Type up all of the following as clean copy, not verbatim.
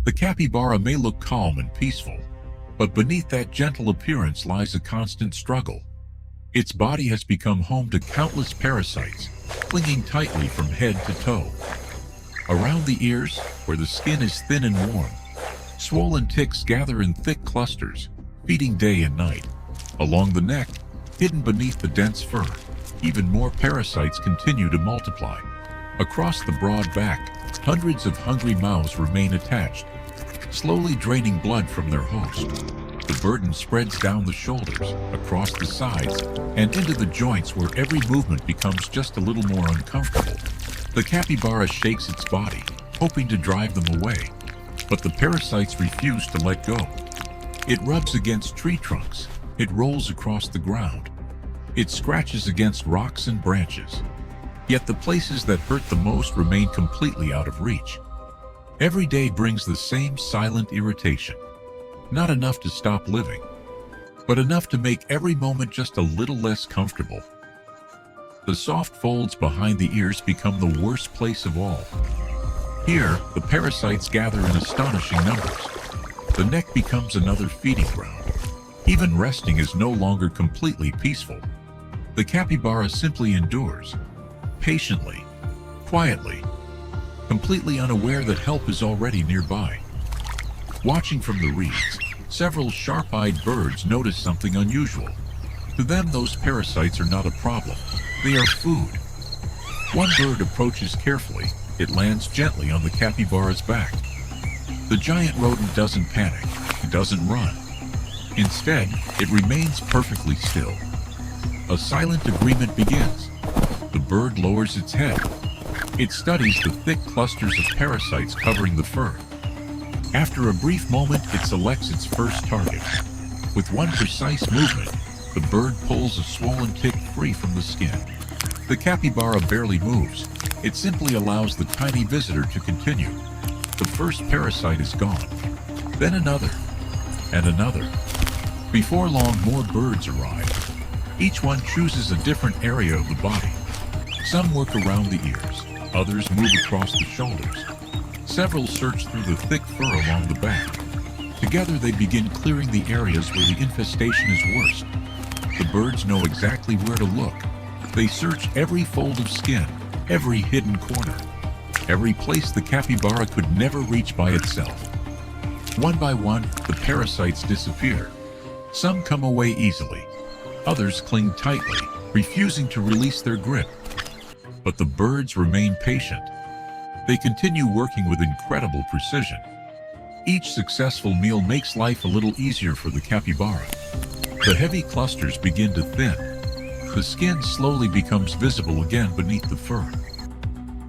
The capybara may look calm and peaceful, but beneath that gentle appearance lies a constant struggle. Its body has become home to countless parasites, clinging tightly from head to toe. Around the ears, where the skin is thin and warm, swollen ticks gather in thick clusters, feeding day and night. Along the neck, hidden beneath the dense fur, even more parasites continue to multiply. Across the broad back, hundreds of hungry mouths remain attached, slowly draining blood from their host. The burden spreads down the shoulders, across the sides, and into the joints where every movement becomes just a little more uncomfortable. The capybara shakes its body, hoping to drive them away, but the parasites refuse to let go. It rubs against tree trunks, it rolls across the ground, it scratches against rocks and branches. Yet the places that hurt the most remain completely out of reach. Every day brings the same silent irritation. Not enough to stop living, but enough to make every moment just a little less comfortable. The soft folds behind the ears become the worst place of all. Here, the parasites gather in astonishing numbers. The neck becomes another feeding ground. Even resting is no longer completely peaceful. The capybara simply endures, patiently, quietly, completely unaware that help is already nearby. Watching from the reeds, several sharp-eyed birds notice something unusual. To them, those parasites are not a problem. They are food. One bird approaches carefully. It lands gently on the capybara's back. The giant rodent doesn't panic. It doesn't run. Instead, it remains perfectly still. A silent agreement begins. The bird lowers its head. It studies the thick clusters of parasites covering the fur. After a brief moment, it selects its first target. With one precise movement, the bird pulls a swollen tick free from the skin. The capybara barely moves. It simply allows the tiny visitor to continue. The first parasite is gone. Then another, and another. Before long, more birds arrive. Each one chooses a different area of the body. Some work around the ears. Others move across the shoulders. Several search through the thick fur along the back. Together they begin clearing the areas where the infestation is worst. The birds know exactly where to look. They search every fold of skin, every hidden corner, every place the capybara could never reach by itself. One by one, the parasites disappear. Some come away easily. Others cling tightly, refusing to release their grip. But the birds remain patient. They continue working with incredible precision. Each successful meal makes life a little easier for the capybara. The heavy clusters begin to thin. The skin slowly becomes visible again beneath the fur.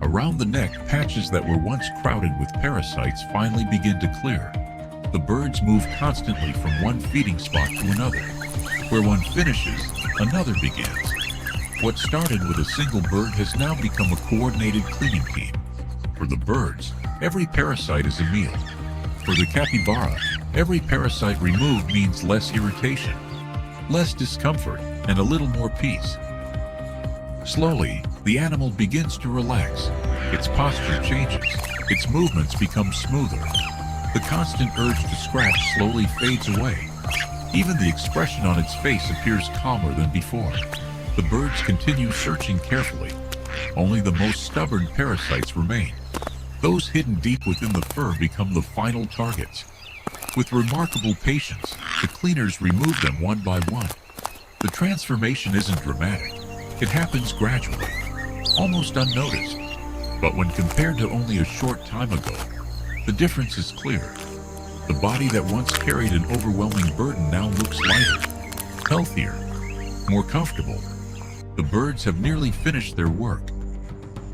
Around the neck, patches that were once crowded with parasites finally begin to clear. The birds move constantly from one feeding spot to another. Where one finishes, another begins. What started with a single bird has now become a coordinated cleaning team. For the birds, every parasite is a meal. For the capybara, every parasite removed means less irritation, less discomfort, and a little more peace. Slowly, the animal begins to relax. Its posture changes. Its movements become smoother. The constant urge to scratch slowly fades away. Even the expression on its face appears calmer than before. The birds continue searching carefully. Only the most stubborn parasites remain. Those hidden deep within the fur become the final targets. With remarkable patience, the cleaners remove them one by one. The transformation isn't dramatic. It happens gradually, almost unnoticed. But when compared to only a short time ago, the difference is clear. The body that once carried an overwhelming burden now looks lighter, healthier, more comfortable. The birds have nearly finished their work.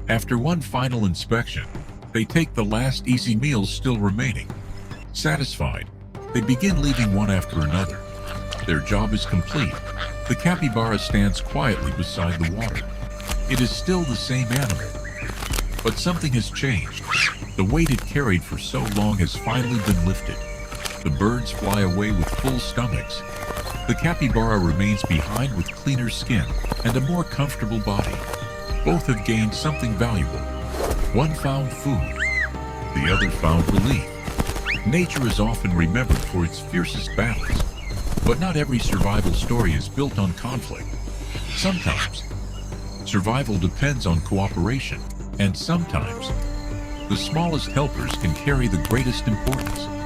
After one final inspection, they take the last easy meals still remaining. Satisfied, they begin leaving one after another. Their job is complete. The capybara stands quietly beside the water. It is still the same animal, but something has changed. The weight it carried for so long has finally been lifted. The birds fly away with full stomachs. The capybara remains behind with cleaner skin and a more comfortable body. Both have gained something valuable. One found food, the other found relief. Nature is often remembered for its fiercest battles, but not every survival story is built on conflict. Sometimes, survival depends on cooperation, and sometimes, the smallest helpers can carry the greatest importance.